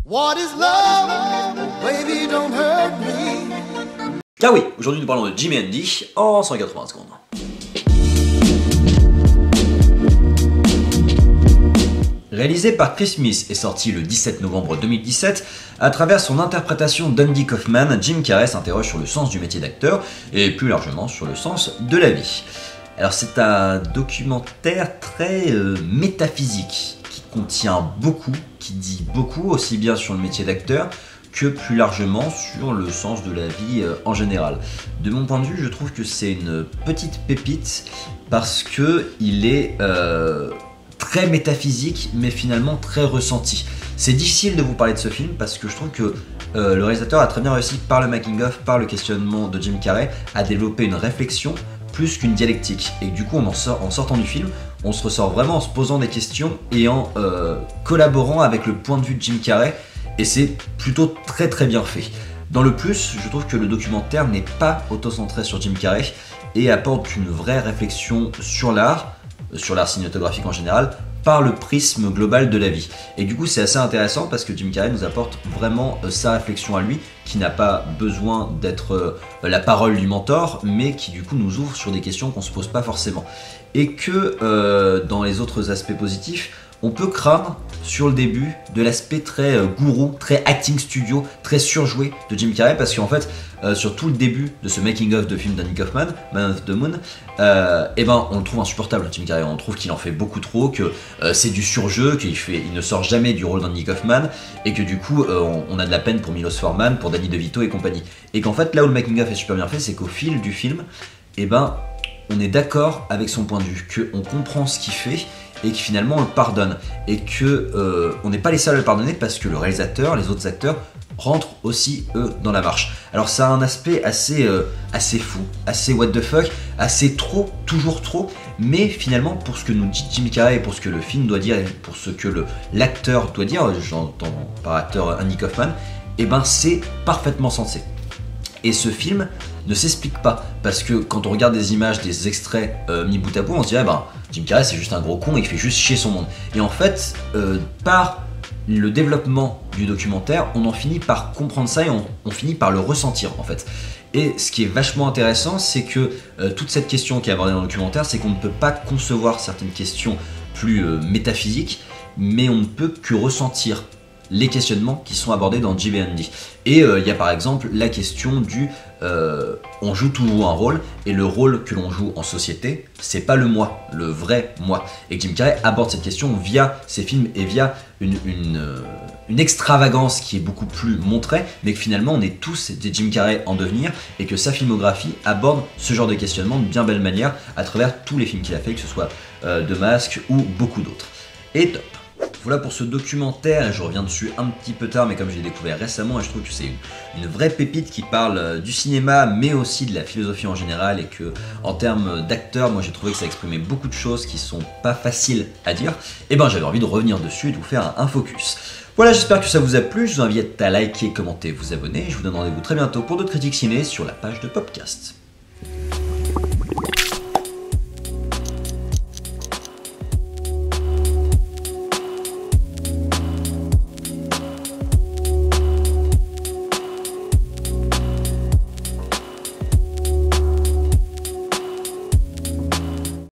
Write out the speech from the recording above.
What is love? Baby, don't hurt me. Car oui, aujourd'hui nous parlons de Jim et Andy en 180 secondes. Réalisé par Chris Smith et sorti le 17 novembre 2017, à travers son interprétation d'Andy Kaufman, Jim Carrey s'interroge sur le sens du métier d'acteur et plus largement sur le sens de la vie. Alors c'est un documentaire très métaphysique qui contient beaucoup, qui dit beaucoup aussi bien sur le métier d'acteur que plus largement sur le sens de la vie en général. De mon point de vue, je trouve que c'est une petite pépite parce que il est très métaphysique mais finalement très ressenti. C'est difficile de vous parler de ce film parce que je trouve que le réalisateur a très bien réussi par le making-of, par le questionnement de Jim Carrey à développer une réflexion plus qu'une dialectique. Et du coup en sortant du film, on se ressort vraiment en se posant des questions et en collaborant avec le point de vue de Jim Carrey, et c'est plutôt très très bien fait. Dans le plus, je trouve que le documentaire n'est pas auto-centré sur Jim Carrey et apporte une vraie réflexion sur l'art cinématographique en général, par le prisme global de la vie. Et du coup c'est assez intéressant parce que Jim Carrey nous apporte vraiment sa réflexion à lui, qui n'a pas besoin d'être la parole du mentor, mais qui du coup nous ouvre sur des questions qu'on se pose pas forcément. Et que dans les autres aspects positifs, on peut craindre sur le début de l'aspect très gourou, très acting studio, très surjoué de Jim Carrey, parce qu'en fait, sur tout le début de ce making-of de film d'Andy Kaufman, Man of the Moon, on le trouve insupportable, Jim Carrey. On trouve qu'il en fait beaucoup trop, que c'est du surjeu, qu'il ne sort jamais du rôle d'Andy Kaufman, et que du coup, on a de la peine pour Milos Forman, pour Danny DeVito et compagnie. Et qu'en fait, là où le making-of est super bien fait, c'est qu'au fil du film, on est d'accord avec son point de vue, qu'on comprend ce qu'il fait, et que finalement on le pardonne, et que on n'est pas les seuls à le pardonner parce que le réalisateur, les autres acteurs rentrent aussi eux dans la marche. Alors ça a un aspect assez fou, assez what the fuck, assez trop, toujours trop, mais finalement pour ce que nous dit Jim Carrey, pour ce que le film doit dire et pour ce que l'acteur doit dire, j'entends par acteur Andy Kaufman, c'est parfaitement sensé. Et ce film ne s'explique pas, parce que quand on regarde des images, des extraits mis bout à bout, on se dirait Jim Carrey c'est juste un gros con et il fait juste chier son monde. Et en fait, par le développement du documentaire, on en finit par comprendre ça et on finit par le ressentir en fait. Et ce qui est vachement intéressant, c'est que toute cette question qui est abordée dans le documentaire, c'est qu'on ne peut pas concevoir certaines questions plus métaphysiques, mais on ne peut que ressentir les questionnements qui sont abordés dans Jim et Andy. Et il y a par exemple la question du on joue toujours un rôle, et le rôle que l'on joue en société, c'est pas le moi, le vrai moi. Et Jim Carrey aborde cette question via ses films et via une extravagance qui est beaucoup plus montrée, mais que finalement on est tous des Jim Carrey en devenir, et que sa filmographie aborde ce genre de questionnement de bien belle manière à travers tous les films qu'il a fait, que ce soit The Mask ou beaucoup d'autres. Et top. Voilà pour ce documentaire, je reviens dessus un petit peu tard, mais comme je l'ai découvert récemment, et je trouve que c'est une vraie pépite qui parle du cinéma, mais aussi de la philosophie en général, et que en termes d'acteurs, moi j'ai trouvé que ça exprimait beaucoup de choses qui sont pas faciles à dire, et j'avais envie de revenir dessus et de vous faire un focus. Voilà, j'espère que ça vous a plu, je vous invite à liker, commenter, vous abonner, je vous donne rendez-vous très bientôt pour d'autres critiques ciné sur la page de Popcast.